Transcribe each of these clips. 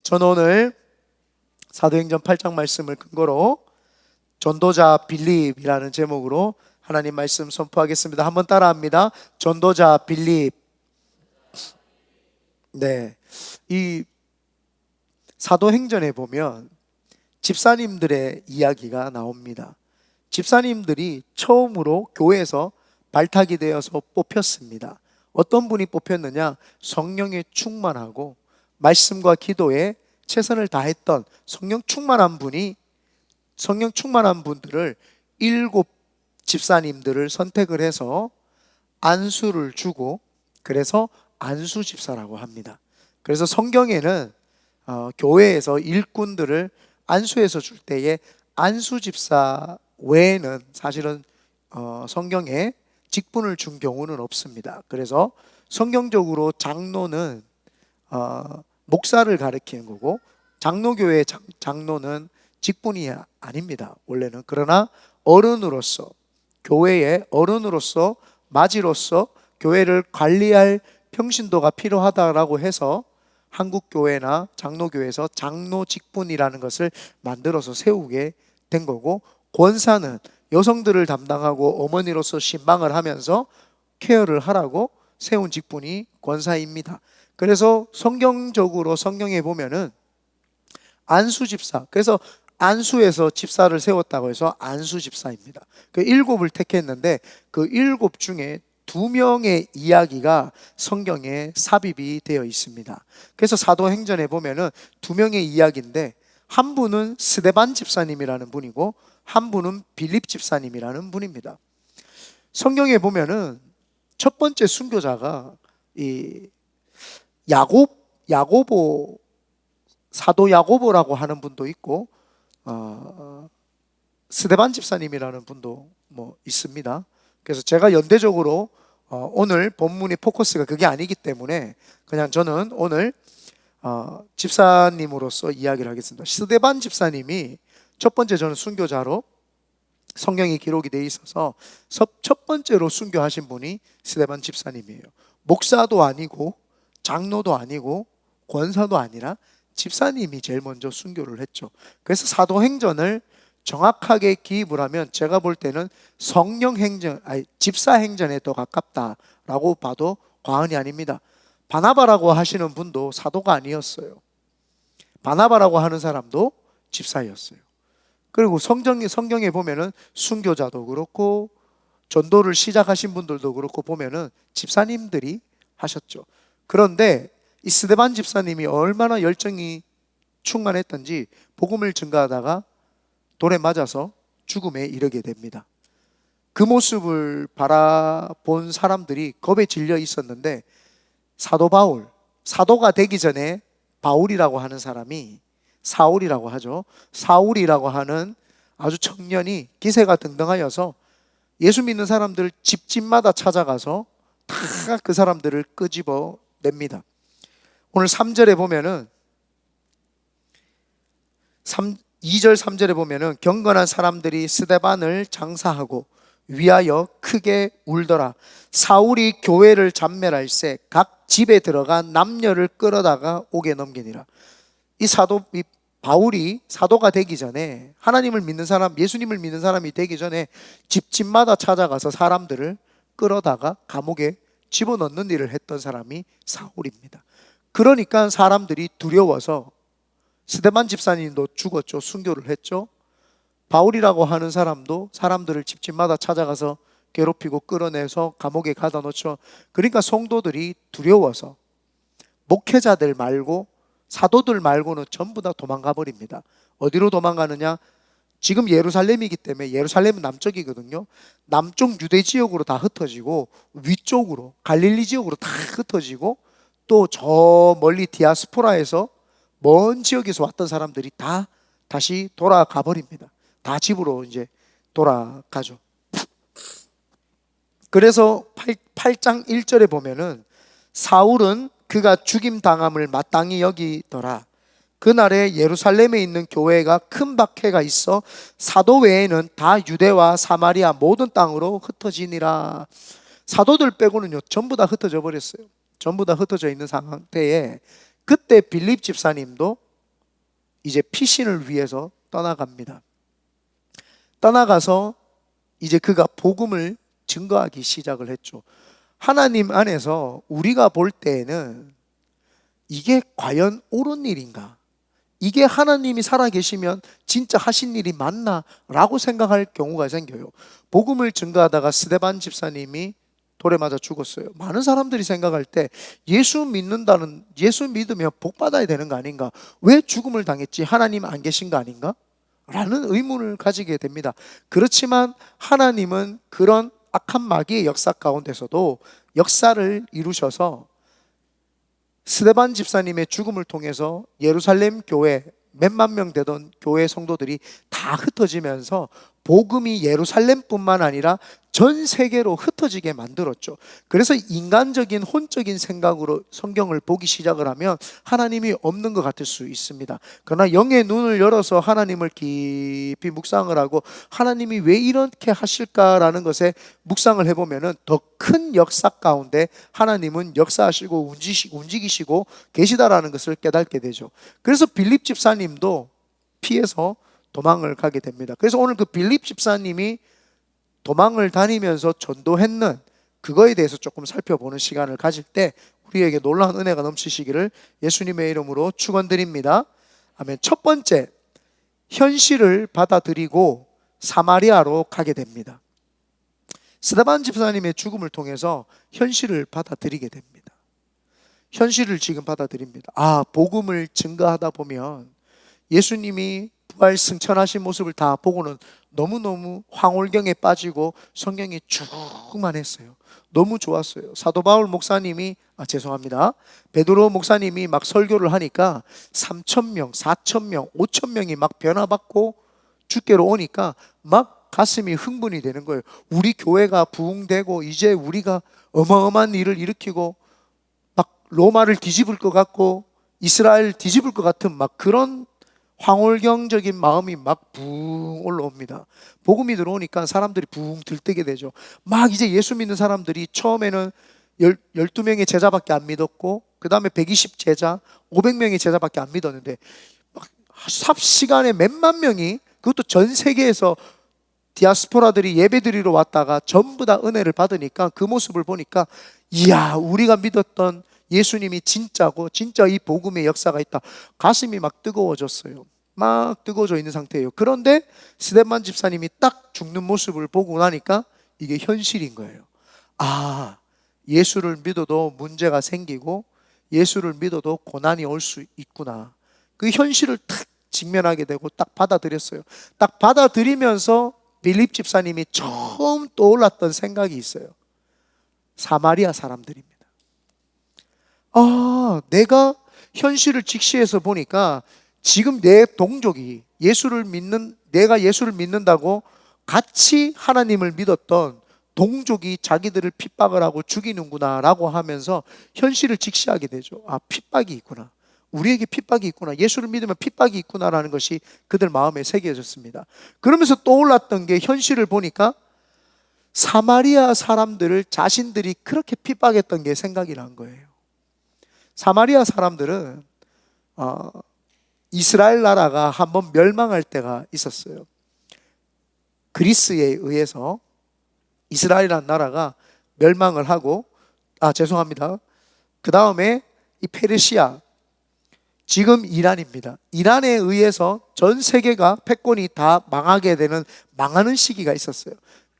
저는 오늘 사도행전 8장 말씀을 근거로 전도자 빌립이라는 제목으로 하나님 말씀 선포하겠습니다. 한번 따라합니다. 전도자 빌립. 네, 이 사도행전에 보면 집사님들의 이야기가 나옵니다. 집사님들이 처음으로 교회에서 발탁이 되어서 뽑혔습니다. 어떤 분이 뽑혔느냐? 성령에 충만하고 말씀과 기도에 최선을 다했던 성령 충만한 분들을 7 집사님들을 선택을 해서 안수를 주고, 그래서 안수 집사라고 합니다. 그래서 성경에는 교회에서 일꾼들을 안수해서 줄 때에 안수 집사 외에는 사실은 성경에 직분을 준 경우는 없습니다. 그래서 성경적으로 장로는 목사를 가리키는 거고, 장로교회 장로는 직분이 아닙니다, 원래는. 그러나 어른으로서, 교회의 어른으로서, 맞이로서 교회를 관리할 평신도가 필요하다라고 해서 한국교회나 장로교회에서 장로 직분이라는 것을 만들어서 세우게 된 거고, 권사는 여성들을 담당하고 어머니로서 신방을 하면서 케어를 하라고 세운 직분이 권사입니다. 그래서 성경적으로 성경에 보면은 안수 집사, 그래서 안수에서 집사를 세웠다고 해서 안수 집사입니다. 그 7을 택했는데 그 7 중에 2명의 이야기가 성경에 삽입이 되어 있습니다. 그래서 사도행전에 보면은 2명의 이야기인데, 한 분은 스데반 집사님이라는 분이고 한 분은 빌립 집사님이라는 분입니다. 성경에 보면은 첫 번째 순교자가 이 야고보, 사도 야고보라고 하는 분도 있고 스데반 집사님이라는 분도 있습니다. 그래서 제가 연대적으로 오늘 본문의 포커스가 그게 아니기 때문에 그냥 저는 오늘 집사님으로서 이야기를 하겠습니다. 스데반 집사님이 첫 번째, 저는 순교자로 성경이 기록이 되어 있어서 첫 번째로 순교하신 분이 스데반 집사님이에요. 목사도 아니고 장로도 아니고 권사도 아니라 집사님이 제일 먼저 순교를 했죠. 그래서 사도행전을 정확하게 기입을 하면 제가 볼 때는 집사행전에 더 가깝다라고 봐도 과언이 아닙니다. 바나바라고 하시는 분도 사도가 아니었어요. 바나바라고 하는 사람도 집사였어요. 그리고 성경에 보면은 순교자도 그렇고 전도를 시작하신 분들도 그렇고 보면은 집사님들이 하셨죠. 그런데 이 스데반 집사님이 얼마나 열정이 충만했던지 복음을 증거하다가 돌에 맞아서 죽음에 이르게 됩니다. 그 모습을 바라본 사람들이 겁에 질려 있었는데, 사도 바울, 사도가 되기 전에 바울이라고 하는 사람이, 사울이라고 하죠, 사울이라고 하는 아주 청년이 기세가 등등하여서 예수 믿는 사람들 집집마다 찾아가서 다 그 사람들을 끄집어 냅니다. 오늘 3절에 보면은 2절 3절에 보면은 경건한 사람들이 스데반을 장사하고 위하여 크게 울더라. 사울이 교회를 잔멸할새 각 집에 들어가 남녀를 끌어다가 옥에 넘기니라. 이 바울이 사도가 되기 전에, 하나님을 믿는 사람, 예수님을 믿는 사람이 되기 전에 집집마다 찾아가서 사람들을 끌어다가 감옥에 집어넣는 일을 했던 사람이 사울입니다. 그러니까 사람들이 두려워서, 스데반 집사님도 죽었죠. 순교를 했죠. 바울이라고 하는 사람도 사람들을 집집마다 찾아가서 괴롭히고 끌어내서 감옥에 가다 놓죠. 그러니까 성도들이 두려워서 목회자들 말고, 사도들 말고는 전부 다 도망가 버립니다. 어디로 도망가느냐? 지금 예루살렘이기 때문에, 예루살렘은 남쪽이거든요. 남쪽 유대 지역으로 다 흩어지고, 위쪽으로 갈릴리 지역으로 다 흩어지고, 또 저 멀리 디아스포라에서 먼 지역에서 왔던 사람들이 다 다시 돌아가 버립니다. 다 집으로 이제 돌아가죠. 그래서 8장 1절에 보면은 사울은 그가 죽임 당함을 마땅히 여기더라. 그날에 예루살렘에 있는 교회가 큰 박해가 있어 사도 외에는 다 유대와 사마리아 모든 땅으로 흩어지니라. 사도들 빼고는요 전부 다 흩어져 버렸어요. 전부 다 흩어져 있는 상태에, 그때 빌립 집사님도 이제 피신을 위해서 떠나갑니다. 떠나가서 이제 그가 복음을 증거하기 시작을 했죠. 하나님 안에서 우리가 볼 때에는 이게 과연 옳은 일인가? 이게 하나님이 살아계시면 진짜 하신 일이 맞나? 라고 생각할 경우가 생겨요. 복음을 증거하다가 스데반 집사님이 돌에 맞아 죽었어요. 많은 사람들이 생각할 때 예수 믿으면 복 받아야 되는 거 아닌가? 왜 죽음을 당했지? 하나님 안 계신 거 아닌가? 라는 의문을 가지게 됩니다. 그렇지만 하나님은 그런 악한 마귀의 역사 가운데서도 역사를 이루셔서 스데반 집사님의 죽음을 통해서 예루살렘 교회 몇만 명 되던 교회 성도들이 다 흩어지면서 복음이 예루살렘뿐만 아니라 전 세계로 흩어지게 만들었죠. 그래서 인간적인 혼적인 생각으로 성경을 보기 시작을 하면 하나님이 없는 것 같을 수 있습니다. 그러나 영의 눈을 열어서 하나님을 깊이 묵상을 하고 하나님이 왜 이렇게 하실까라는 것에 묵상을 해보면 더 큰 역사 가운데 하나님은 역사하시고 움직이시고 계시다라는 것을 깨닫게 되죠. 그래서 빌립 집사님도 피해서 도망을 가게 됩니다. 그래서 오늘 그 빌립 집사님이 도망을 다니면서 전도했는 그거에 대해서 조금 살펴보는 시간을 가질 때 우리에게 놀라운 은혜가 넘치시기를 예수님의 이름으로 축원드립니다. 아멘. 첫 번째, 현실을 받아들이고 사마리아로 가게 됩니다. 스데반 집사님의 죽음을 통해서 현실을 받아들이게 됩니다. 현실을 지금 받아들입니다. 복음을 증거하다 보면 예수님이 부활 승천하신 모습을 다 보고는 너무너무 황홀경에 빠지고 성경이 충만했어요. 너무 좋았어요. 사도 바울 목사님이 베드로 목사님이 막 설교를 하니까 3,000명, 4,000명, 5,000명이 막 변화받고 주께로 오니까 막 가슴이 흥분이 되는 거예요. 우리 교회가 부흥되고 이제 우리가 어마어마한 일을 일으키고 막 로마를 뒤집을 것 같고 이스라엘 뒤집을 것 같은 막 그런 황홀경적인 마음이 막 붕 올라옵니다. 복음이 들어오니까 사람들이 붕 들뜨게 되죠. 막 이제 예수 믿는 사람들이 처음에는 12명의 제자밖에 안 믿었고 그 다음에 120 제자, 500명의 제자밖에 안 믿었는데 막 삽시간에 몇만 명이, 그것도 전 세계에서 디아스포라들이 예배드리러 왔다가 전부 다 은혜를 받으니까 그 모습을 보니까 이야, 우리가 믿었던 예수님이 진짜고 진짜 이 복음의 역사가 있다. 가슴이 막 뜨거워졌어요. 막 뜨거워져 있는 상태예요. 그런데 스데반 집사님이 딱 죽는 모습을 보고 나니까 이게 현실인 거예요. 예수를 믿어도 문제가 생기고 예수를 믿어도 고난이 올 수 있구나. 그 현실을 딱 직면하게 되고 딱 받아들였어요. 딱 받아들이면서 빌립 집사님이 처음 떠올랐던 생각이 있어요. 사마리아 사람들입니다. 내가 현실을 직시해서 보니까 지금 내 동족이 내가 예수를 믿는다고 같이 하나님을 믿었던 동족이 자기들을 핍박을 하고 죽이는구나 라고 하면서 현실을 직시하게 되죠. 핍박이 있구나. 우리에게 핍박이 있구나. 예수를 믿으면 핍박이 있구나라는 것이 그들 마음에 새겨졌습니다. 그러면서 떠올랐던 게 현실을 보니까 사마리아 사람들을 자신들이 그렇게 핍박했던 게 생각이 난 거예요. 사마리아 사람들은 이스라엘 나라가 한번 멸망할 때가 있었어요. 그리스에 의해서 이스라엘이라는 나라가 멸망을 하고 그 다음에 이 페르시아, 지금 이란입니다. 이란에 의해서 전 세계가 패권이 다 망하는 시기가 있었어요.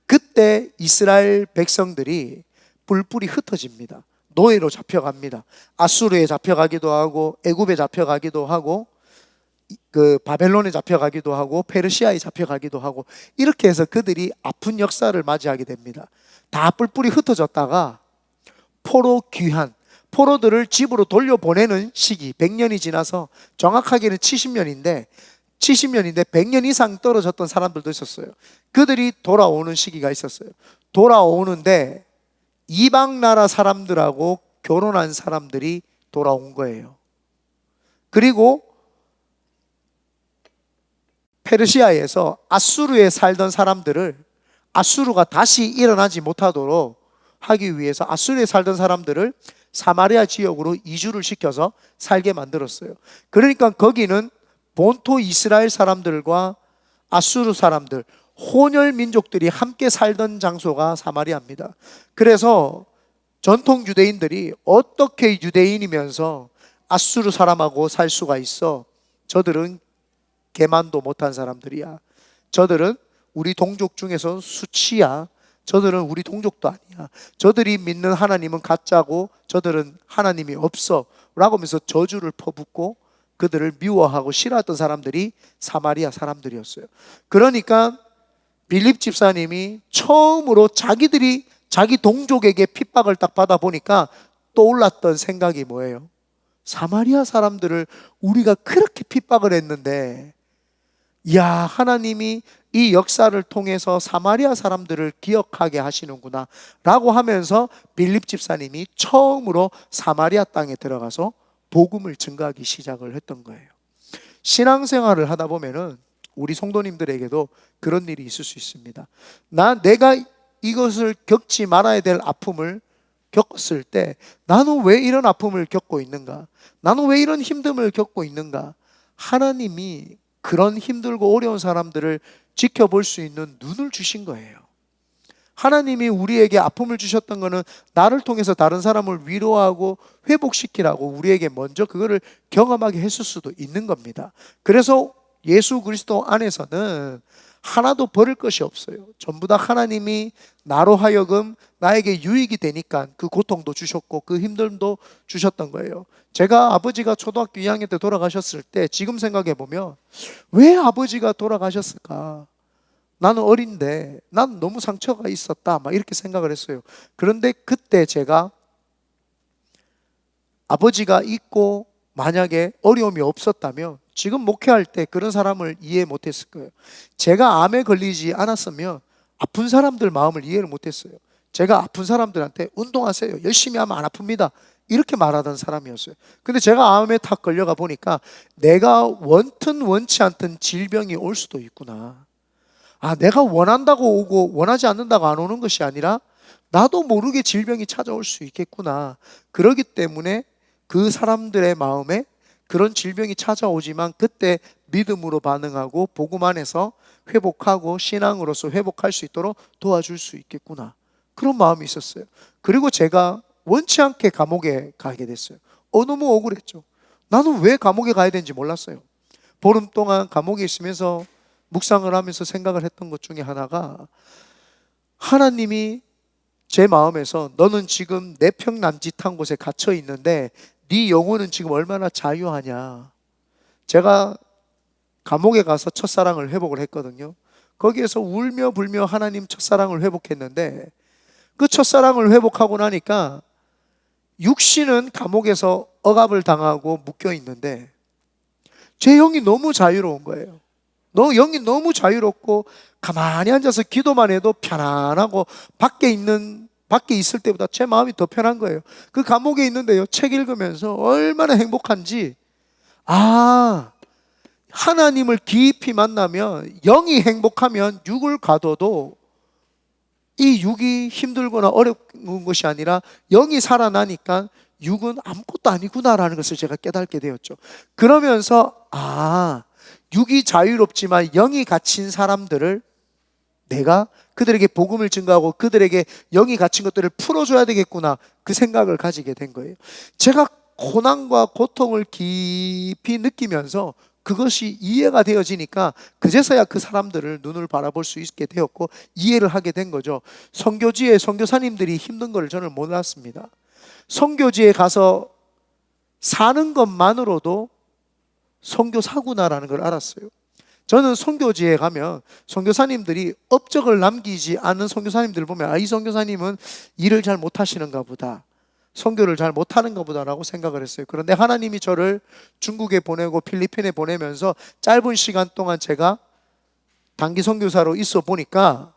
그때 이스라엘 백성들이 뿔뿔이 흩어집니다. 노예로 잡혀갑니다. 아수르에 잡혀가기도 하고 애굽에 잡혀가기도 하고 바벨론에 잡혀가기도 하고 페르시아에 잡혀가기도 하고 이렇게 해서 그들이 아픈 역사를 맞이하게 됩니다. 다 뿔뿔이 흩어졌다가 포로들을 집으로 돌려보내는 시기 100년이 지나서 정확하게는 70년인데 100년 이상 떨어졌던 사람들도 있었어요. 그들이 돌아오는 시기가 있었어요. 돌아오는데 이방 나라 사람들하고 결혼한 사람들이 돌아온 거예요. 그리고 페르시아에서 아수르에 살던 사람들을 아수르가 다시 일어나지 못하도록 하기 위해서 아수르에 살던 사람들을 사마리아 지역으로 이주를 시켜서 살게 만들었어요. 그러니까 거기는 본토 이스라엘 사람들과 아수르 사람들, 혼혈 민족들이 함께 살던 장소가 사마리아입니다. 그래서 전통 유대인들이 어떻게 유대인이면서 아수르 사람하고 살 수가 있어? 저들은 개만도 못한 사람들이야. 저들은 우리 동족 중에서 수치야. 저들은 우리 동족도 아니야. 저들이 믿는 하나님은 가짜고 저들은 하나님이 없어 라고 하면서 저주를 퍼붓고 그들을 미워하고 싫어했던 사람들이 사마리아 사람들이었어요. 그러니까 빌립 집사님이 처음으로 자기들이 자기 동족에게 핍박을 딱 받아보니까 떠올랐던 생각이 뭐예요? 사마리아 사람들을 우리가 그렇게 핍박을 했는데, 야, 하나님이 이 역사를 통해서 사마리아 사람들을 기억하게 하시는구나 라고 하면서 빌립 집사님이 처음으로 사마리아 땅에 들어가서 복음을 증거하기 시작을 했던 거예요. 신앙생활을 하다 보면은 우리 성도님들에게도 그런 일이 있을 수 있습니다. 내가 이것을 겪지 말아야 될 아픔을 겪었을 때 나는 왜 이런 아픔을 겪고 있는가? 나는 왜 이런 힘듦을 겪고 있는가? 하나님이 그런 힘들고 어려운 사람들을 지켜볼 수 있는 눈을 주신 거예요. 하나님이 우리에게 아픔을 주셨던 것은 나를 통해서 다른 사람을 위로하고 회복시키라고 우리에게 먼저 그거를 경험하게 했을 수도 있는 겁니다. 그래서 예수 그리스도 안에서는 하나도 버릴 것이 없어요. 전부 다 하나님이 나로 하여금 나에게 유익이 되니까 그 고통도 주셨고 그 힘듦도 주셨던 거예요. 제가 아버지가 초등학교 2학년 때 돌아가셨을 때 지금 생각해 보면 왜 아버지가 돌아가셨을까? 나는 어린데 난 너무 상처가 있었다 막 이렇게 생각을 했어요. 그런데 그때 제가 아버지가 있고 만약에 어려움이 없었다면 지금 목회할 때 그런 사람을 이해 못했을 거예요. 제가 암에 걸리지 않았으면 아픈 사람들 마음을 이해를 못했어요. 제가 아픈 사람들한테 운동하세요, 열심히 하면 안 아픕니다, 이렇게 말하던 사람이었어요. 근데 제가 암에 탁 걸려가 보니까 내가 원튼 원치 않던 질병이 올 수도 있구나. 내가 원한다고 오고 원하지 않는다고 안 오는 것이 아니라 나도 모르게 질병이 찾아올 수 있겠구나. 그렇기 때문에 그 사람들의 마음에 그런 질병이 찾아오지만 그때 믿음으로 반응하고 복음 안에서 회복하고 신앙으로서 회복할 수 있도록 도와줄 수 있겠구나, 그런 마음이 있었어요. 그리고 제가 원치 않게 감옥에 가게 됐어요. 너무 억울했죠. 나는 왜 감옥에 가야 되는지 몰랐어요. 보름 동안 감옥에 있으면서 묵상을 하면서 생각을 했던 것 중에 하나가, 하나님이 제 마음에서 너는 지금 내평남짓한 곳에 갇혀 있는데 네 영혼은 지금 얼마나 자유하냐. 제가 감옥에 가서 첫사랑을 회복을 했거든요. 거기에서 울며 불며 하나님 첫사랑을 회복했는데 그 첫사랑을 회복하고 나니까 육신은 감옥에서 억압을 당하고 묶여 있는데 제 영이 너무 자유로운 거예요. 영이 너무 자유롭고 가만히 앉아서 기도만 해도 편안하고 밖에 있을 때보다 제 마음이 더 편한 거예요. 그 감옥에 있는데요, 책 읽으면서 얼마나 행복한지. 하나님을 깊이 만나면, 영이 행복하면 육을 가둬도 이 육이 힘들거나 어려운 것이 아니라 영이 살아나니까 육은 아무것도 아니구나라는 것을 제가 깨닫게 되었죠. 그러면서 육이 자유롭지만 영이 갇힌 사람들을 내가 그들에게 복음을 증거하고 그들에게 영이 갇힌 것들을 풀어줘야 되겠구나, 그 생각을 가지게 된 거예요. 제가 고난과 고통을 깊이 느끼면서 그것이 이해가 되어지니까 그제서야 그 사람들을 눈을 바라볼 수 있게 되었고 이해를 하게 된 거죠. 선교지에 선교사님들이 힘든 걸 저는 몰랐습니다. 선교지에 가서 사는 것만으로도 선교사구나라는 걸 알았어요. 저는 선교지에 가면 선교사님들이 업적을 남기지 않는 선교사님들을 보면 이 선교사님은 일을 잘 못하시는가 보다, 선교를 잘 못하는가 보다라고 생각을 했어요. 그런데 하나님이 저를 중국에 보내고 필리핀에 보내면서 짧은 시간 동안 제가 단기 선교사로 있어 보니까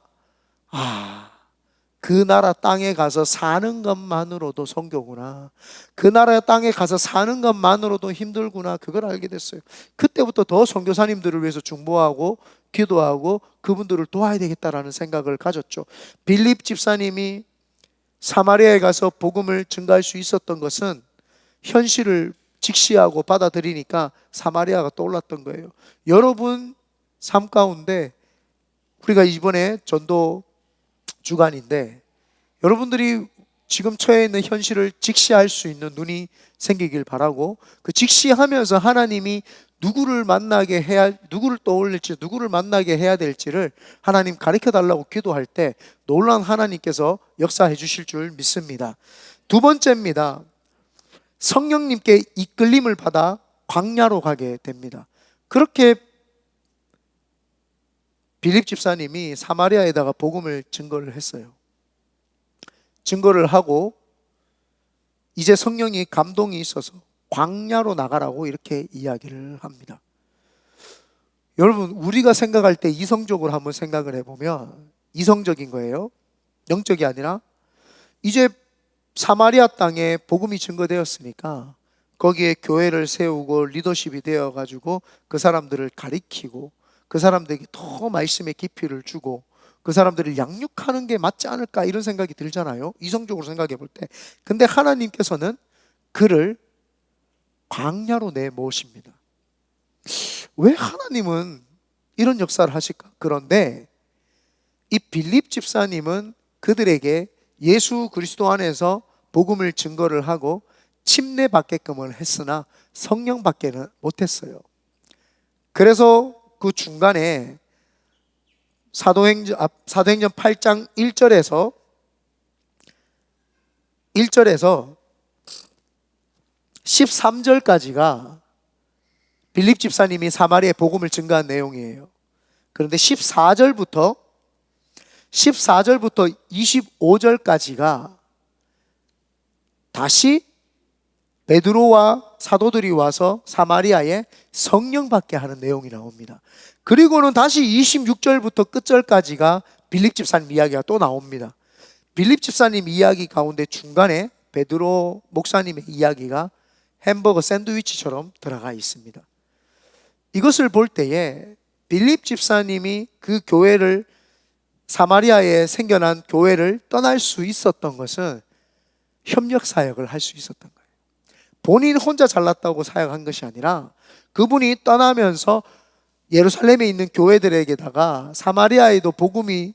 그 나라 땅에 가서 사는 것만으로도 선교구나, 그 나라 땅에 가서 사는 것만으로도 힘들구나, 그걸 알게 됐어요. 그때부터 더 선교사님들을 위해서 중보하고 기도하고 그분들을 도와야 되겠다라는 생각을 가졌죠. 빌립 집사님이 사마리아에 가서 복음을 증가할 수 있었던 것은 현실을 직시하고 받아들이니까 사마리아가 떠올랐던 거예요. 여러분 삶 가운데 우리가 이번에 전도 주간인데 여러분들이 지금 처해 있는 현실을 직시할 수 있는 눈이 생기길 바라고, 그 직시하면서 하나님이 누구를 떠올릴지, 누구를 만나게 해야 될지를 하나님 가르쳐 달라고 기도할 때 놀라운 하나님께서 역사해 주실 줄 믿습니다. 두 번째입니다. 성령님께 이끌림을 받아 광야로 가게 됩니다. 그렇게 빌립 집사님이 사마리아에다가 복음을 증거를 했어요. 증거를 하고 이제 성령이 감동이 있어서 광야로 나가라고 이렇게 이야기를 합니다. 여러분, 우리가 생각할 때 이성적으로 한번 생각을 해보면 이성적인 거예요. 영적이 아니라 이제 사마리아 땅에 복음이 증거되었으니까 거기에 교회를 세우고 리더십이 되어가지고 그 사람들을 가리키고 그 사람들에게 더 말씀의 깊이를 주고 그 사람들을 양육하는 게 맞지 않을까, 이런 생각이 들잖아요. 이성적으로 생각해 볼 때. 근데 하나님께서는 그를 광야로 내모십니다. 왜 하나님은 이런 역사를 하실까? 그런데 이 빌립 집사님은 그들에게 예수 그리스도 안에서 복음을 증거를 하고 침례받게끔을 했으나 성령 받게는 못했어요. 그래서 그 중간에 사도행전 8장 1절에서 13절까지가 빌립 집사님이 사마리아에 복음을 증거한 내용이에요. 그런데 14절부터 25절까지가 다시 베드로와 사도들이 와서 사마리아에 성령 받게 하는 내용이 나옵니다. 그리고는 다시 26절부터 끝절까지가 빌립 집사님 이야기가 또 나옵니다. 빌립 집사님 이야기 가운데 중간에 베드로 목사님의 이야기가 햄버거 샌드위치처럼 들어가 있습니다. 이것을 볼 때에 빌립 집사님이 그 교회를, 사마리아에 생겨난 교회를 떠날 수 있었던 것은 협력 사역을 할 수 있었던 거예요. 본인 혼자 잘났다고 사역한 것이 아니라 그분이 떠나면서 예루살렘에 있는 교회들에게다가 사마리아에도 복음이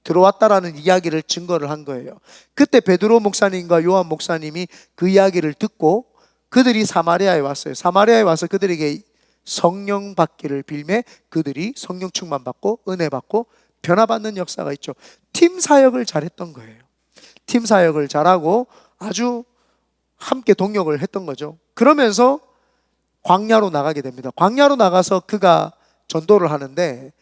들어왔다라는 이야기를 증거를 한 거예요. 그때 베드로 목사님과 요한 목사님이 그 이야기를 듣고 그들이 사마리아에 왔어요. 사마리아에 와서 그들에게 성령 받기를 빌매 그들이 성령 충만 받고 은혜 받고 변화받는 역사가 있죠. 팀 사역을 잘했던 거예요. 팀 사역을 잘하고 아주 함께 동역을 했던 거죠. 그러면서 광야로 나가게 됩니다. 광야로 나가서 그가 전도를 하는데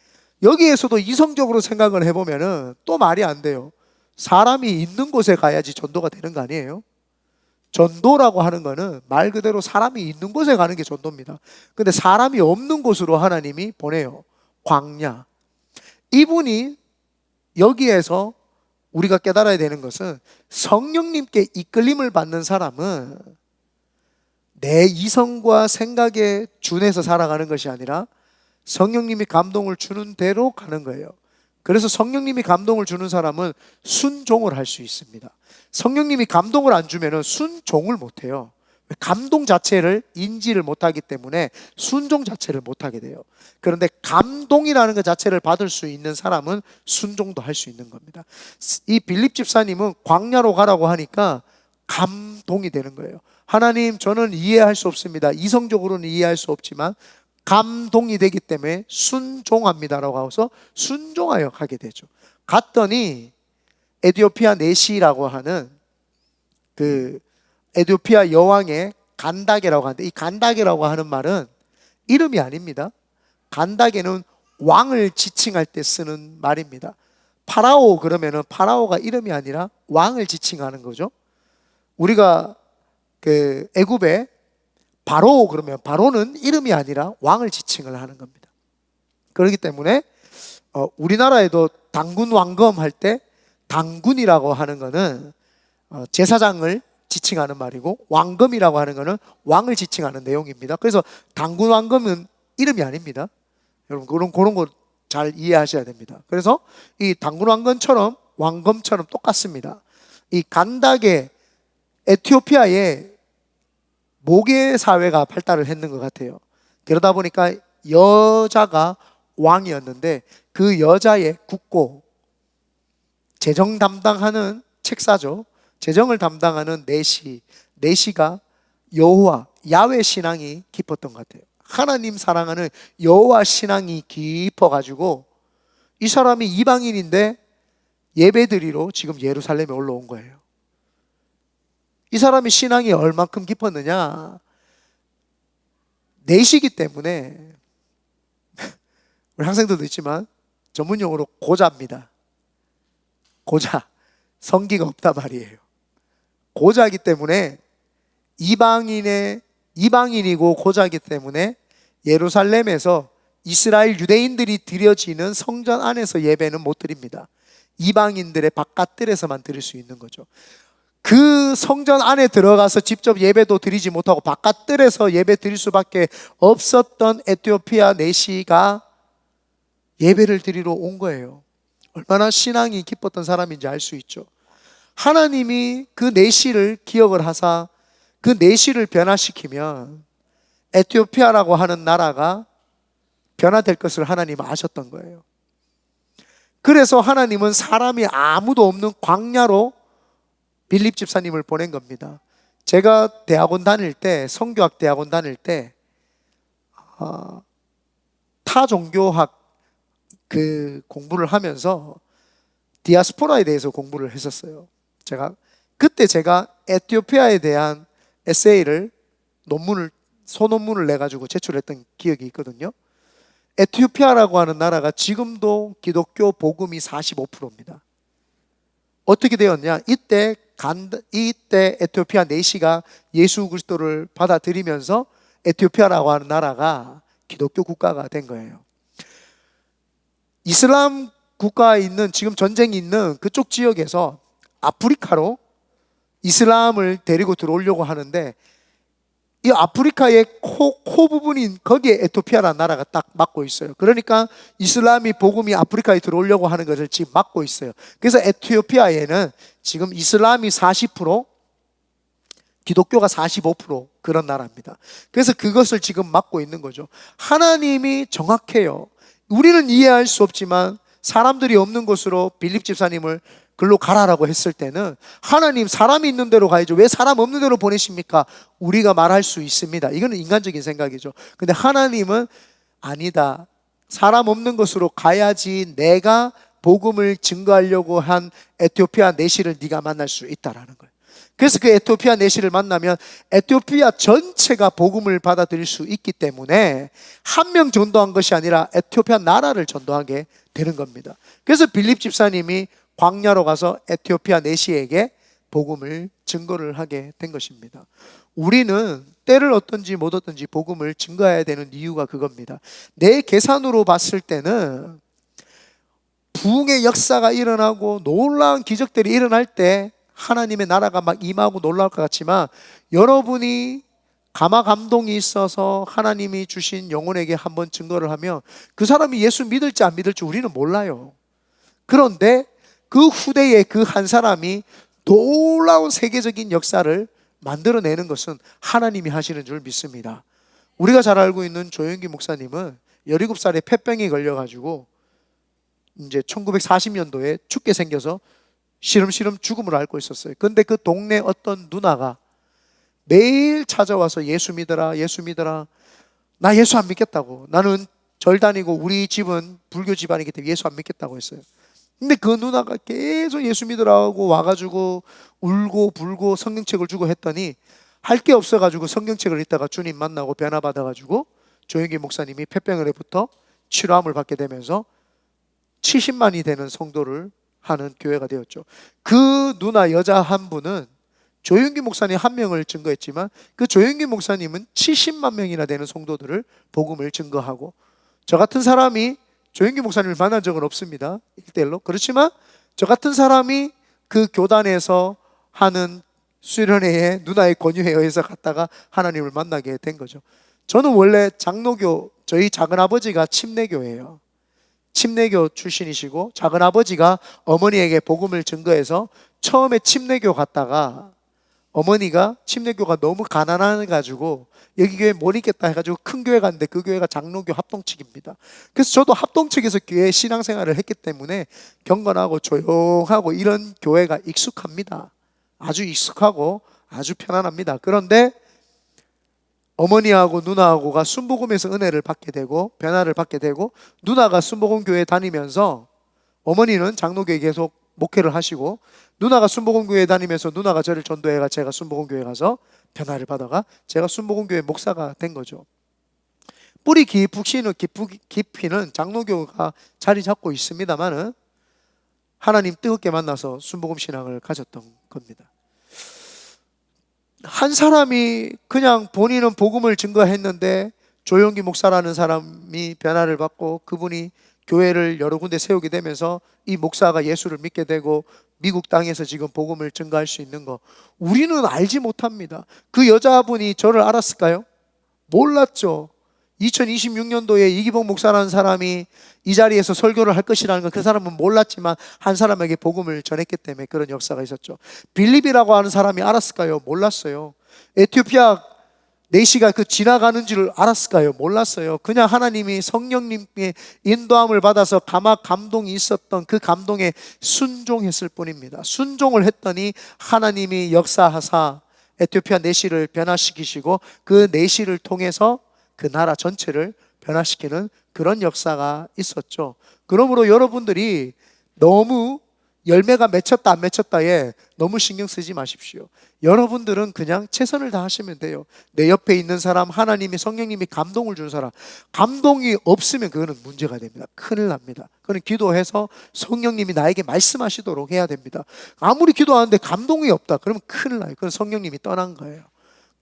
여기에서도 이성적으로 생각을 해보면은 또 말이 안 돼요. 사람이 있는 곳에 가야지 전도가 되는 거 아니에요? 전도라고 하는 거는 말 그대로 사람이 있는 곳에 가는 게 전도입니다. 근데 사람이 없는 곳으로 하나님이 보내요. 광야. 이분이 여기에서 우리가 깨달아야 되는 것은 성령님께 이끌림을 받는 사람은 내 이성과 생각에 준해서 살아가는 것이 아니라 성령님이 감동을 주는 대로 가는 거예요. 그래서 성령님이 감동을 주는 사람은 순종을 할 수 있습니다. 성령님이 감동을 안 주면 순종을 못해요. 감동 자체를 인지를 못하기 때문에 순종 자체를 못하게 돼요. 그런데 감동이라는 것 자체를 받을 수 있는 사람은 순종도 할 수 있는 겁니다. 이 빌립 집사님은 광야로 가라고 하니까 감동이 되는 거예요. 하나님, 저는 이해할 수 없습니다. 이성적으로는 이해할 수 없지만 감동이 되기 때문에 순종합니다라고 하고서 순종하여 가게 되죠. 갔더니 에티오피아 내시라고 하는 그 에티오피아 여왕의 간다게라고 하는데, 이 간다게라고 하는 말은 이름이 아닙니다. 간다게는 왕을 지칭할 때 쓰는 말입니다. 파라오 그러면은 파라오가 이름이 아니라 왕을 지칭하는 거죠. 우리가 그 애굽에 바로 그러면 바로는 이름이 아니라 왕을 지칭을 하는 겁니다. 그렇기 때문에 우리나라에도 당군 왕검 할 때 당군이라고 하는 거는 제사장을 지칭하는 말이고 왕검이라고 하는 거는 왕을 지칭하는 내용입니다. 그래서 당군 왕검은 이름이 아닙니다. 여러분 그런 거 잘 이해하셔야 됩니다. 그래서 이 당군 왕검처럼 똑같습니다. 이 간다게 에티오피아의 모계 사회가 발달을 했는 것 같아요. 그러다 보니까 여자가 왕이었는데 그 여자의 국고, 재정 담당하는 책사죠. 재정을 담당하는 내시가 여호와, 야훼 신앙이 깊었던 것 같아요. 하나님 사랑하는 여호와 신앙이 깊어가지고 이 사람이 이방인인데 예배드리러 지금 예루살렘에 올라온 거예요. 이 사람의 신앙이 얼만큼 깊었느냐? 내시기 때문에 우리 학생들도 있지만 전문용어로 고자입니다. 고자, 성기가 없단 말이에요. 고자이기 때문에 이방인이고 고자이기 때문에 예루살렘에서 이스라엘 유대인들이 드려지는 성전 안에서 예배는 못 드립니다. 이방인들의 바깥들에서만 드릴 수 있는 거죠. 그 성전 안에 들어가서 직접 예배도 드리지 못하고 바깥들에서 예배 드릴 수밖에 없었던 에티오피아 내시가 예배를 드리러 온 거예요. 얼마나 신앙이 깊었던 사람인지 알 수 있죠. 하나님이 그 내시를 기억을 하사 그 내시를 변화시키면 에티오피아라고 하는 나라가 변화될 것을 하나님은 아셨던 거예요. 그래서 하나님은 사람이 아무도 없는 광야로 빌립 집사님을 보낸 겁니다. 제가 대학원 다닐 때, 성교학 대학원 다닐 때 타종교학 공부를 하면서 디아스포라에 대해서 공부를 했었어요. 그때 제가 에티오피아에 대한 에세이를 소논문을 내가지고 제출했던 기억이 있거든요. 에티오피아라고 하는 나라가 지금도 기독교 복음이 45%입니다. 어떻게 되었냐? 이때 에티오피아 내시가 예수 그리스도를 받아들이면서 에티오피아라고 하는 나라가 기독교 국가가 된 거예요. 이슬람 국가에 있는, 지금 전쟁이 있는 그쪽 지역에서 아프리카로 이슬람을 데리고 들어오려고 하는데 이 아프리카의 코 부분인 거기에 에티오피아라는 나라가 딱 막고 있어요. 그러니까 이슬람이 복음이 아프리카에 들어오려고 하는 것을 지금 막고 있어요. 그래서 에티오피아에는 지금 이슬람이 40%, 기독교가 45% 그런 나라입니다. 그래서 그것을 지금 막고 있는 거죠. 하나님이 정확해요. 우리는 이해할 수 없지만 사람들이 없는 곳으로 빌립 집사님을 글로 가라라고 했을 때는 하나님, 사람이 있는 데로 가야죠. 왜 사람 없는 데로 보내십니까? 우리가 말할 수 있습니다. 이거는 인간적인 생각이죠. 근데 하나님은 아니다. 사람 없는 곳으로 가야지 내가 복음을 증거하려고 한 에티오피아 내시를 네가 만날 수 있다라는 거예요. 그래서 그 에티오피아 내시를 만나면 에티오피아 전체가 복음을 받아들일 수 있기 때문에 한 명 전도한 것이 아니라 에티오피아 나라를 전도하게 되는 겁니다. 그래서 빌립 집사님이 광야로 가서 에티오피아 내시에게 복음을 증거를 하게 된 것입니다. 우리는 때를 얻든지 못 얻든지 복음을 증거해야 되는 이유가 그겁니다. 내 계산으로 봤을 때는 부흥의 역사가 일어나고 놀라운 기적들이 일어날 때 하나님의 나라가 막 임하고 놀라울 것 같지만, 여러분이 감화 감동이 있어서 하나님이 주신 영혼에게 한번 증거를 하면 그 사람이 예수 믿을지 안 믿을지 우리는 몰라요. 그런데 그 후대에 그 한 사람이 놀라운 세계적인 역사를 만들어내는 것은 하나님이 하시는 줄 믿습니다. 우리가 잘 알고 있는 조영기 목사님은 17살에 폐병이 걸려가지고 이제 1940년도에 죽게 생겨서 시름시름 죽음을 앓고 있었어요. 그런데 그 동네 어떤 누나가 매일 찾아와서 예수 믿어라, 예수 믿어라. 나 예수 안 믿겠다고. 나는 절 다니고 우리 집은 불교 집안이기 때문에 예수 안 믿겠다고 했어요. 근데 그 누나가 계속 예수 믿으라고 와가지고 울고 불고 성경책을 주고 했더니 할 게 없어가지고 성경책을 읽다가 주님 만나고 변화받아가지고 조영기 목사님이 폐병으로부터 치료함을 받게 되면서 70만이 되는 성도를 하는 교회가 되었죠. 그 누나 여자 한 분은 조영기 목사님 한 명을 증거했지만 그 조영기 목사님은 70만 명이나 되는 성도들을 복음을 증거하고, 저 같은 사람이 조영기 목사님을 만난 적은 없습니다. 1대1로. 그렇지만 저 같은 사람이 그 교단에서 하는 수련회에 누나의 권유에 의해서 갔다가 하나님을 만나게 된 거죠. 저는 원래 장로교, 저희 작은아버지가 침례교예요. 침례교 출신이시고 작은아버지가 어머니에게 복음을 증거해서 처음에 침례교 갔다가 어머니가 침례교가 너무 가난해가지고 여기 교회 못 있겠다 해가지고 큰 교회 갔는데 그 교회가 장로교 합동측입니다. 그래서 저도 합동측에서 교회 신앙생활을 했기 때문에 경건하고 조용하고 이런 교회가 익숙합니다. 아주 익숙하고 아주 편안합니다. 그런데 어머니하고 누나하고가 순복음에서 은혜를 받게 되고 변화를 받게 되고, 누나가 순복음 교회 다니면서 어머니는 장로교회 계속 목회를 하시고, 누나가 순복음교회 다니면서 누나가 저를 전도해가 제가 순복음교회 가서 변화를 받아가 제가 순복음교회 목사가 된 거죠. 뿌리 깊이는 장로교가 자리 잡고 있습니다만은 하나님 뜨겁게 만나서 순복음 신앙을 가졌던 겁니다. 한 사람이 그냥 본인은 복음을 증거했는데 조용기 목사라는 사람이 변화를 받고 그분이 교회를 여러 군데 세우게 되면서 이 목사가 예수를 믿게 되고 미국 땅에서 지금 복음을 증거할 수 있는 거, 우리는 알지 못합니다. 그 여자분이 저를 알았을까요? 몰랐죠. 2026년도에 이기복 목사라는 사람이 이 자리에서 설교를 할 것이라는 건 그 사람은 몰랐지만 한 사람에게 복음을 전했기 때문에 그런 역사가 있었죠. 빌립이라고 하는 사람이 알았을까요? 몰랐어요. 에티오피아 내시가 그 지나가는 줄 알았을까요? 몰랐어요. 그냥 하나님이 성령님의 인도함을 받아서 감동이 있었던 그 감동에 순종했을 뿐입니다. 순종을 했더니 하나님이 역사하사 에티오피아 내시를 변화시키시고 그 내시를 통해서 그 나라 전체를 변화시키는 그런 역사가 있었죠. 그러므로 여러분들이 너무 열매가 맺혔다 안 맺혔다에 너무 신경 쓰지 마십시오. 여러분들은 그냥 최선을 다하시면 돼요. 내 옆에 있는 사람, 하나님이 성령님이 감동을 준 사람, 감동이 없으면 그거는 문제가 됩니다. 큰일 납니다. 그건 기도해서 성령님이 나에게 말씀하시도록 해야 됩니다. 아무리 기도하는데 감동이 없다 그러면 큰일 나요. 그건 성령님이 떠난 거예요.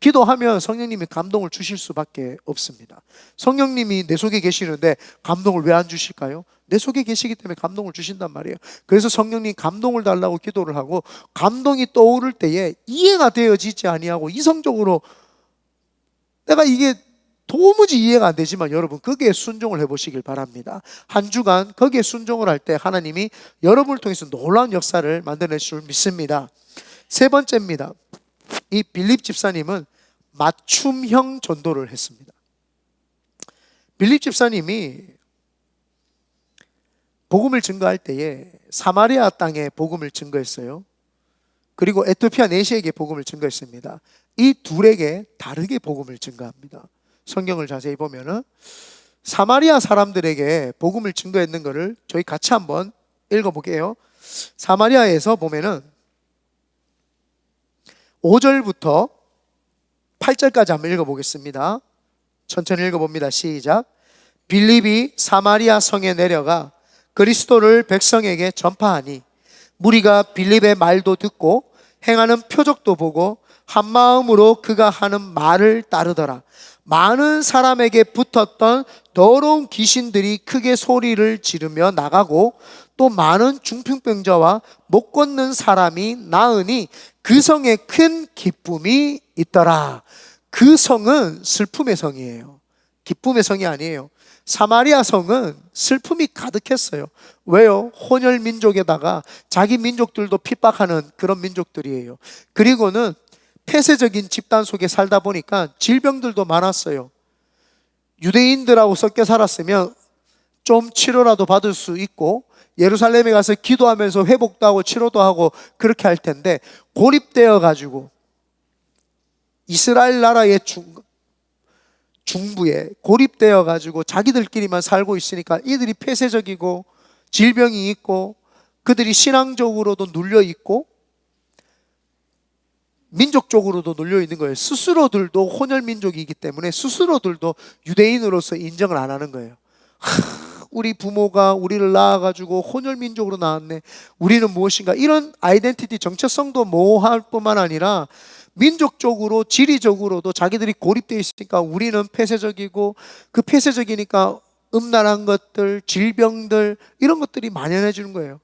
기도하면 성령님이 감동을 주실 수밖에 없습니다. 성령님이 내 속에 계시는데 감동을 왜 안 주실까요? 내 속에 계시기 때문에 감동을 주신단 말이에요. 그래서 성령님 감동을 달라고 기도를 하고, 감동이 떠오를 때에 이해가 되어지지 아니하고 이성적으로 내가 이게 도무지 이해가 안 되지만 여러분 거기에 순종을 해보시길 바랍니다. 한 주간 거기에 순종을 할 때 하나님이 여러분을 통해서 놀라운 역사를 만들어낼 줄 믿습니다. 세 번째입니다. 이 빌립 집사님은 맞춤형 전도를 했습니다. 빌립 집사님이 복음을 증거할 때에 사마리아 땅에 복음을 증거했어요. 그리고 에티오피아 내시에게 복음을 증거했습니다. 이 둘에게 다르게 복음을 증거합니다. 성경을 자세히 보면은 사마리아 사람들에게 복음을 증거했는 것을 저희 같이 한번 읽어볼게요. 사마리아에서 보면은 5절부터 8절까지 한번 읽어보겠습니다. 천천히 읽어봅니다. 시작. 빌립이 사마리아 성에 내려가 그리스도를 백성에게 전파하니 무리가 빌립의 말도 듣고 행하는 표적도 보고 한 마음으로 그가 하는 말을 따르더라. 많은 사람에게 붙었던 더러운 귀신들이 크게 소리를 지르며 나가고 또 많은 중풍병자와 못 걷는 사람이 나으니 그 성에 큰 기쁨이 있더라. 그 성은 슬픔의 성이에요. 기쁨의 성이 아니에요. 사마리아 성은 슬픔이 가득했어요. 왜요? 혼혈 민족에다가 자기 민족들도 핍박하는 그런 민족들이에요. 그리고는 폐쇄적인 집단 속에 살다 보니까 질병들도 많았어요. 유대인들하고 섞여 살았으면 좀 치료라도 받을 수 있고 예루살렘에 가서 기도하면서 회복도 하고 치료도 하고 그렇게 할 텐데, 고립되어 가지고 이스라엘 나라의 중부에 고립되어 가지고 자기들끼리만 살고 있으니까 이들이 폐쇄적이고 질병이 있고 그들이 신앙적으로도 눌려 있고 민족적으로도 눌려 있는 거예요. 스스로들도 혼혈 민족이기 때문에 스스로들도 유대인으로서 인정을 안 하는 거예요. 우리 부모가 우리를 낳아가지고 혼혈 민족으로 낳았네, 우리는 무엇인가, 이런 아이덴티티 정체성도 모호할 뿐만 아니라 민족적으로 지리적으로도 자기들이 고립되어 있으니까 우리는 폐쇄적이고, 그 폐쇄적이니까 음란한 것들, 질병들, 이런 것들이 만연해 주는 거예요.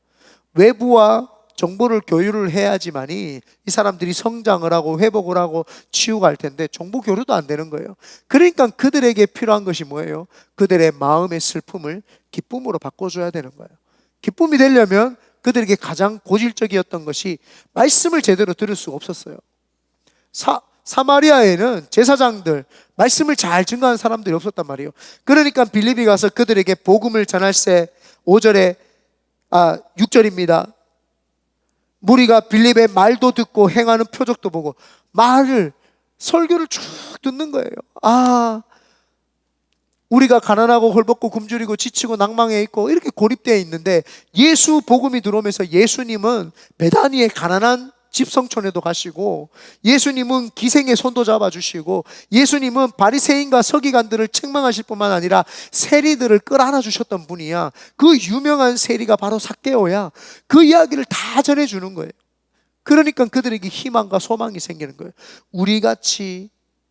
외부와 정보를 교류를 해야지만이 이 사람들이 성장을 하고 회복을 하고 치유가 할 텐데 정보 교류도 안 되는 거예요. 그러니까 그들에게 필요한 것이 뭐예요? 그들의 마음의 슬픔을 기쁨으로 바꿔줘야 되는 거예요. 기쁨이 되려면 그들에게 가장 고질적이었던 것이 말씀을 제대로 들을 수가 없었어요. 사마리아에는 제사장들, 말씀을 잘 증거하는 사람들이 없었단 말이에요. 그러니까 빌립이 가서 그들에게 복음을 전할세. 5절에 6절입니다. 무리가 빌립의 말도 듣고 행하는 표적도 보고, 설교를 쭉 듣는 거예요. 우리가 가난하고 헐벗고 굶주리고 지치고 낭망해 있고 이렇게 고립되어 있는데, 예수 복음이 들어오면서 예수님은 베다니의 가난한 집성촌에도 가시고, 예수님은 기생의 손도 잡아주시고, 예수님은 바리새인과 서기관들을 책망하실 뿐만 아니라 세리들을 끌어안아 주셨던 분이야. 그 유명한 세리가 바로 삭개오야. 그 이야기를 다 전해주는 거예요. 그러니까 그들에게 희망과 소망이 생기는 거예요. 우리같이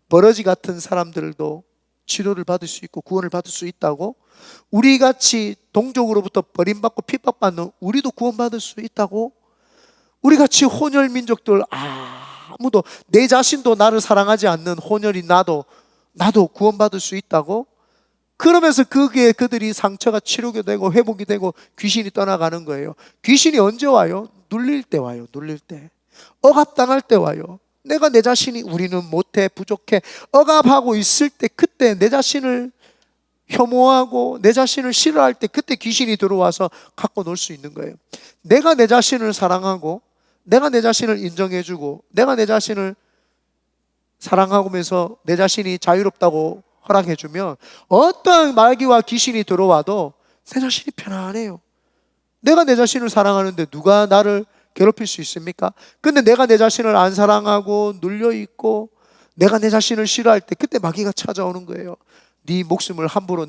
버러지 같은 사람들도 치료를 받을 수 있고 구원을 받을 수 있다고, 우리같이 동족으로부터 버림받고 핍박받는 우리도 구원받을 수 있다고, 우리같이 혼혈 민족들, 아무도, 내 자신도 나를 사랑하지 않는 혼혈인 나도 구원받을 수 있다고. 그러면서 그게 그들이 상처가 치료가 되고 회복이 되고 귀신이 떠나가는 거예요. 귀신이 언제 와요? 눌릴 때 와요. 눌릴 때, 억압당할 때 와요. 내가 내 자신이 우리는 못해, 부족해, 억압하고 있을 때, 그때 내 자신을 혐오하고 내 자신을 싫어할 때, 그때 귀신이 들어와서 갖고 놀 수 있는 거예요. 내가 내 자신을 사랑하고, 내가 내 자신을 인정해주고, 내가 내 자신을 사랑하면서 내 자신이 자유롭다고 허락해주면, 어떠한 마귀와 귀신이 들어와도 내 자신이 편안해요. 내가 내 자신을 사랑하는데 누가 나를 괴롭힐 수 있습니까? 근데 내가 내 자신을 안 사랑하고 눌려있고 내가 내 자신을 싫어할 때, 그때 마귀가 찾아오는 거예요. 네 목숨을 함부로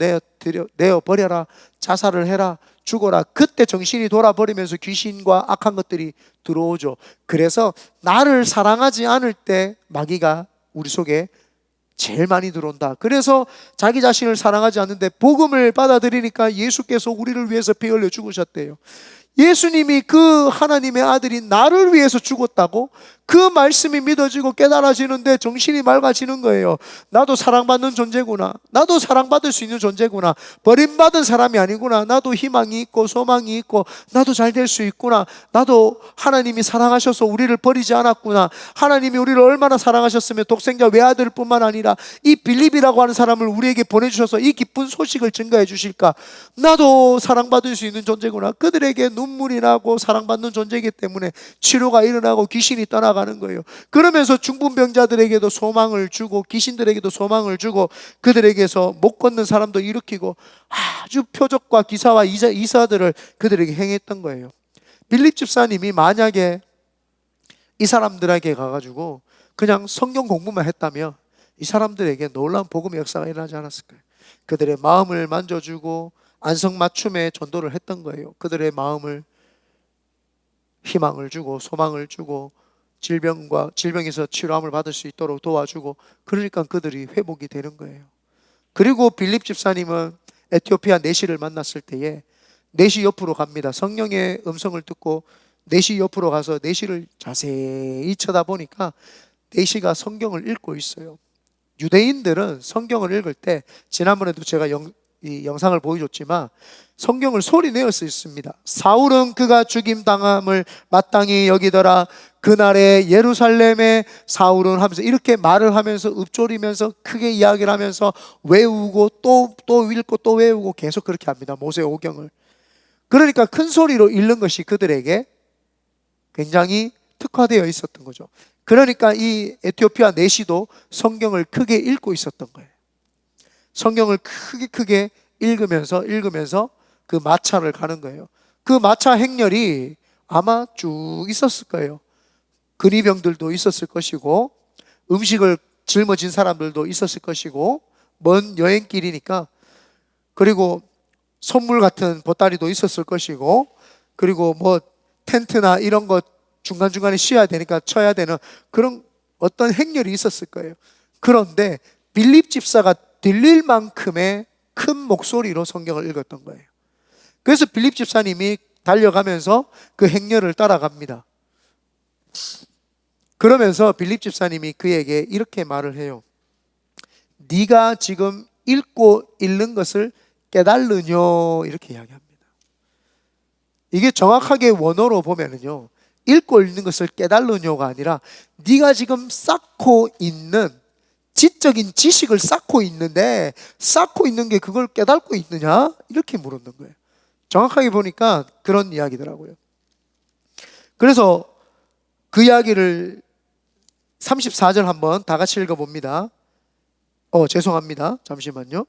내어버려라, 자살을 해라, 죽어라. 그때 정신이 돌아버리면서 귀신과 악한 것들이 들어오죠. 그래서 나를 사랑하지 않을 때 마귀가 우리 속에 제일 많이 들어온다. 그래서 자기 자신을 사랑하지 않는데 복음을 받아들이니까 예수께서 우리를 위해서 피 흘려 죽으셨대요. 예수님이, 그 하나님의 아들이 나를 위해서 죽었다고? 그 말씀이 믿어지고 깨달아지는데 정신이 맑아지는 거예요. 나도 사랑받는 존재구나. 나도 사랑받을 수 있는 존재구나. 버림받은 사람이 아니구나. 나도 희망이 있고 소망이 있고 나도 잘 될 수 있구나. 나도 하나님이 사랑하셔서 우리를 버리지 않았구나. 하나님이 우리를 얼마나 사랑하셨으면 독생자 외아들 뿐만 아니라 이 빌립이라고 하는 사람을 우리에게 보내주셔서 이 기쁜 소식을 증거해 주실까. 나도 사랑받을 수 있는 존재구나. 그들에게 눈물이 나고 사랑받는 존재이기 때문에 치료가 일어나고 귀신이 떠나가는 거예요. 그러면서 중풍병자들에게도 소망을 주고 귀신들에게도 소망을 주고 그들에게서 못 걷는 사람도 일으키고 아주 표적과 기사와 이사들을 그들에게 행했던 거예요. 빌립 집사님이 만약에 이 사람들에게 가가지고 그냥 성경 공부만 했다면 이 사람들에게 놀라운 복음의 역사가 일어나지 않았을까요? 그들의 마음을 만져주고 안성맞춤에 전도를 했던 거예요. 그들의 마음을 희망을 주고 소망을 주고 질병에서 치료함을 받을 수 있도록 도와주고, 그러니까 그들이 회복이 되는 거예요. 그리고 빌립 집사님은 에티오피아 내시를 만났을 때에 내시 옆으로 갑니다. 성령의 음성을 듣고 내시 옆으로 가서 내시를 자세히 쳐다보니까 내시가 성경을 읽고 있어요. 유대인들은 성경을 읽을 때, 지난번에도 제가 이 영상을 보여줬지만 성경을 소리 내어 쓰였습니다. 사울은 그가 죽임당함을 마땅히 여기더라. 그날에 예루살렘에 사울은 하면서 이렇게 말을 하면서 읊조리면서 크게 이야기를 하면서 외우고 또 읽고 또 외우고 계속 그렇게 합니다. 모세오경을. 그러니까 큰 소리로 읽는 것이 그들에게 굉장히 특화되어 있었던 거죠. 그러니까 이 에티오피아 내시도 성경을 크게 읽고 있었던 거예요. 성경을 크게 읽으면서 그 마차를 가는 거예요. 그 마차 행렬이 아마 쭉 있었을 거예요. 근위병들도 있었을 것이고 음식을 짊어진 사람들도 있었을 것이고 먼 여행길이니까, 그리고 선물 같은 보따리도 있었을 것이고, 그리고 뭐 텐트나 이런 거 중간중간에 쉬어야 되니까 쳐야 되는 그런 어떤 행렬이 있었을 거예요. 그런데 빌립 집사가 들릴 만큼의 큰 목소리로 성경을 읽었던 거예요. 그래서 빌립 집사님이 달려가면서 그 행렬을 따라갑니다. 그러면서 빌립 집사님이 그에게 이렇게 말을 해요. 네가 지금 읽고 읽는 것을 깨달으뇨, 이렇게 이야기합니다. 이게 정확하게 원어로 보면은요, 읽고 있는 것을 깨달으려가 아니라 네가 지금 쌓고 있는 지적인 지식을 쌓고 있는데 쌓고 있는 게 그걸 깨닫고 있느냐? 이렇게 물었는 거예요. 정확하게 보니까 그런 이야기더라고요. 그래서 그 이야기를 34절 한번 다 같이 읽어봅니다. 죄송합니다. 잠시만요.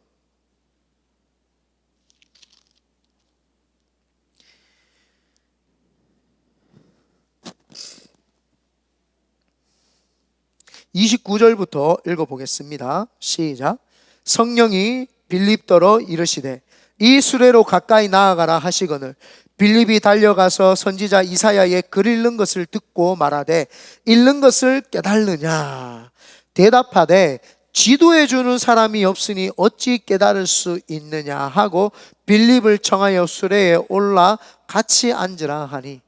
(29절부터) 읽어보겠습니다. 시작. 성령이 빌립더러 이르시되 이 수레로 가까이 나아가라 하시거늘 빌립이 달려가서 선지자 이사야의 글 읽는 것을 듣고 말하되 읽는 것을 깨달느냐 대답하되 지도해 주는 사람이 없으니 어찌 깨달을 수 있느냐 하고 빌립을 청하여 수레에 올라 같이 앉으라 하니.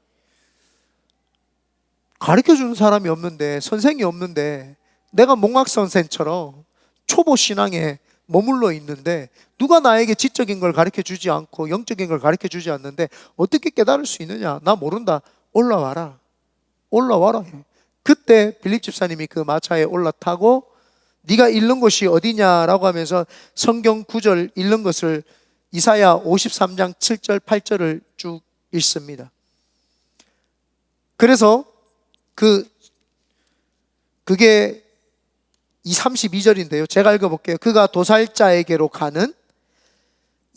가르쳐주는 사람이 없는데, 선생이 없는데, 내가 몽학선생처럼 초보 신앙에 머물러 있는데 누가 나에게 지적인 걸 가르쳐주지 않고 영적인 걸 가르쳐주지 않는데 어떻게 깨달을 수 있느냐? 나 모른다. 올라와라. 올라와라. 그때 빌립 집사님이 그 마차에 올라타고 네가 읽는 곳이 어디냐라고 하면서 성경 구절 읽는 것을 이사야 53장 7절 8절을 쭉 읽습니다. 그래서 그게 32절인데요. 제가 읽어볼게요. 그가 도살자에게로 가는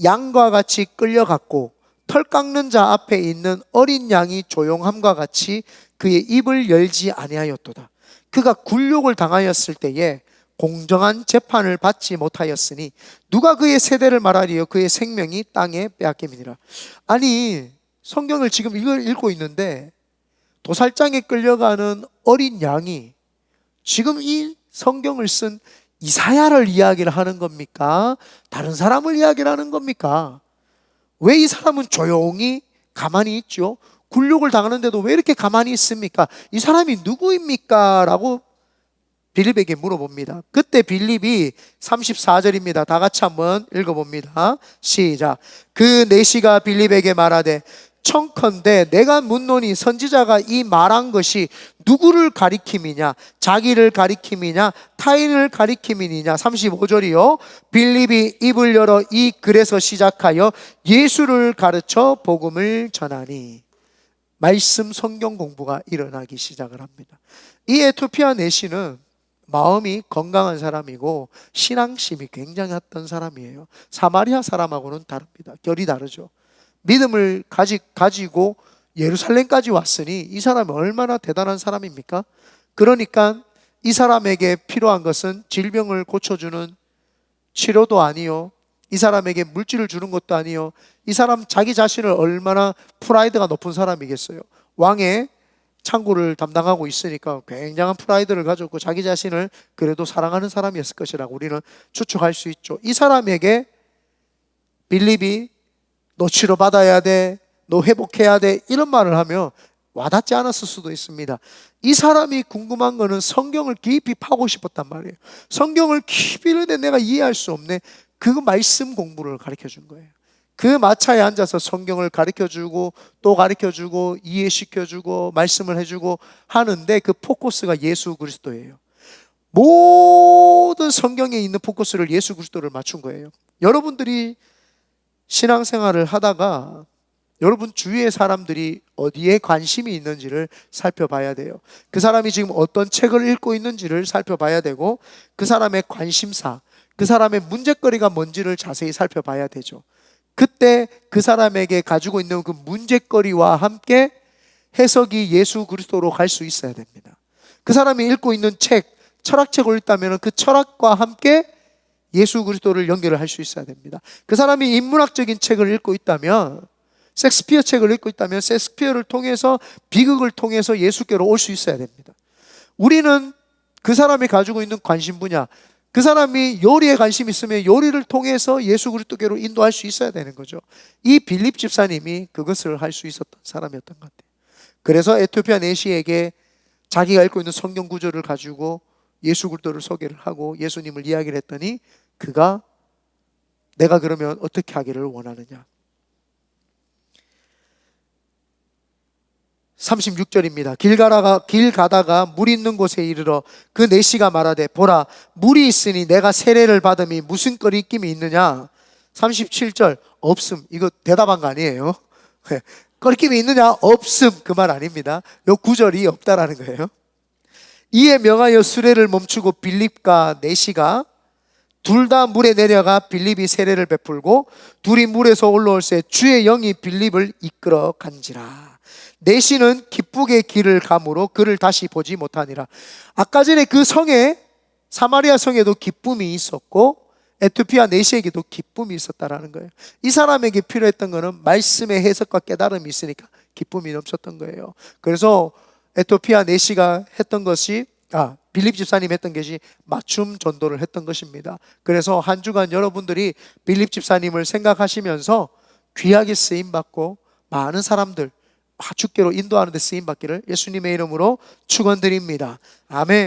양과 같이 끌려갔고 털 깎는 자 앞에 있는 어린 양이 조용함과 같이 그의 입을 열지 아니하였도다. 그가 굴욕을 당하였을 때에 공정한 재판을 받지 못하였으니 누가 그의 세대를 말하리요? 그의 생명이 땅에 빼앗김이니라. 아니, 성경을 지금 읽고 있는데 도살장에 끌려가는 어린 양이 지금 이 성경을 쓴 이사야를 이야기를 하는 겁니까? 다른 사람을 이야기를 하는 겁니까? 왜 이 사람은 조용히 가만히 있죠? 굴욕을 당하는데도 왜 이렇게 가만히 있습니까? 이 사람이 누구입니까? 라고 빌립에게 물어봅니다. 그때 빌립이 34절입니다. 다 같이 한번 읽어봅니다. 시작. 그 내시가 빌립에게 말하되 청컨대 내가 묻노니 선지자가 이 말한 것이 누구를 가리킴이냐? 자기를 가리킴이냐? 타인을 가리킴이냐? 35절이요. 빌립이 입을 열어 이 글에서 시작하여 예수를 가르쳐 복음을 전하니. 말씀 성경 공부가 일어나기 시작을 합니다. 이 에토피아 내시는 마음이 건강한 사람이고 신앙심이 굉장했던 사람이에요. 사마리아 사람하고는 다릅니다. 결이 다르죠. 믿음을 가지고 예루살렘까지 왔으니 이 사람이 얼마나 대단한 사람입니까? 그러니까 이 사람에게 필요한 것은 질병을 고쳐주는 치료도 아니요, 이 사람에게 물질을 주는 것도 아니요, 이 사람 자기 자신을 얼마나 프라이드가 높은 사람이겠어요. 왕의 창고를 담당하고 있으니까 굉장한 프라이드를 가졌고 자기 자신을 그래도 사랑하는 사람이었을 것이라고 우리는 추측할 수 있죠. 이 사람에게 빌립이 너 치료받아야 돼, 너 회복해야 돼, 이런 말을 하면 와닿지 않았을 수도 있습니다. 이 사람이 궁금한 거는 성경을 깊이 파고 싶었단 말이에요. 성경을 깊이 읽는데 내가 이해할 수 없네. 그 말씀 공부를 가르쳐 준 거예요. 그 마차에 앉아서 성경을 가르쳐주고 또 가르쳐주고 이해시켜주고 말씀을 해주고 하는데 그 포커스가 예수 그리스도예요. 모든 성경에 있는 포커스를 예수 그리스도를 맞춘 거예요. 여러분들이 신앙생활을 하다가 여러분 주위의 사람들이 어디에 관심이 있는지를 살펴봐야 돼요. 그 사람이 지금 어떤 책을 읽고 있는지를 살펴봐야 되고 그 사람의 관심사, 그 사람의 문제거리가 뭔지를 자세히 살펴봐야 되죠. 그때 그 사람에게 가지고 있는 그 문제거리와 함께 해석이 예수 그리스도로 갈 수 있어야 됩니다. 그 사람이 읽고 있는 책, 철학책을 읽다면 그 철학과 함께 예수 그리스도를 연결을 할 수 있어야 됩니다. 그 사람이 인문학적인 책을 읽고 있다면, 셰익스피어 책을 읽고 있다면 셰익스피어를 통해서, 비극을 통해서 예수께로 올 수 있어야 됩니다. 우리는 그 사람이 가지고 있는 관심 분야, 그 사람이 요리에 관심이 있으면 요리를 통해서 예수 그리스도께로 인도할 수 있어야 되는 거죠. 이 빌립 집사님이 그것을 할 수 있었던 사람이었던 것 같아요. 그래서 에티오피아 내시에게 자기가 읽고 있는 성경 구절을 가지고 예수 그리스도를 소개를 하고 예수님을 이야기를 했더니 그가 내가 그러면 어떻게 하기를 원하느냐. 36절입니다. 길 가다가 물 있는 곳에 이르러 그 내시가 말하되 보라 물이 있으니 내가 세례를 받음이 무슨 거리낌이 있느냐. 37절 없음. 이거 대답한 거 아니에요. 거리낌이 있느냐? 없음. 그 말 아닙니다. 요 구절이 없다라는 거예요. 이에 명하여 수레를 멈추고 빌립과 내시가 둘 다 물에 내려가 빌립이 세례를 베풀고 둘이 물에서 올라올새 주의 영이 빌립을 이끌어 간지라. 내시는 기쁘게 길을 가므로 그를 다시 보지 못하니라. 아까 전에 그 성에, 사마리아 성에도 기쁨이 있었고 에티오피아 내시에게도 기쁨이 있었다라는 거예요. 이 사람에게 필요했던 것은 말씀의 해석과 깨달음이 있으니까 기쁨이 넘쳤던 거예요. 그래서 에티오피아 내시가 했던 것이 빌립 집사님 했던 것이 맞춤 전도를 했던 것입니다. 그래서 한 주간 여러분들이 빌립 집사님을 생각하시면서 귀하게 쓰임받고 많은 사람들 주께로 인도하는 데 쓰임받기를 예수님의 이름으로 축원드립니다. 아멘.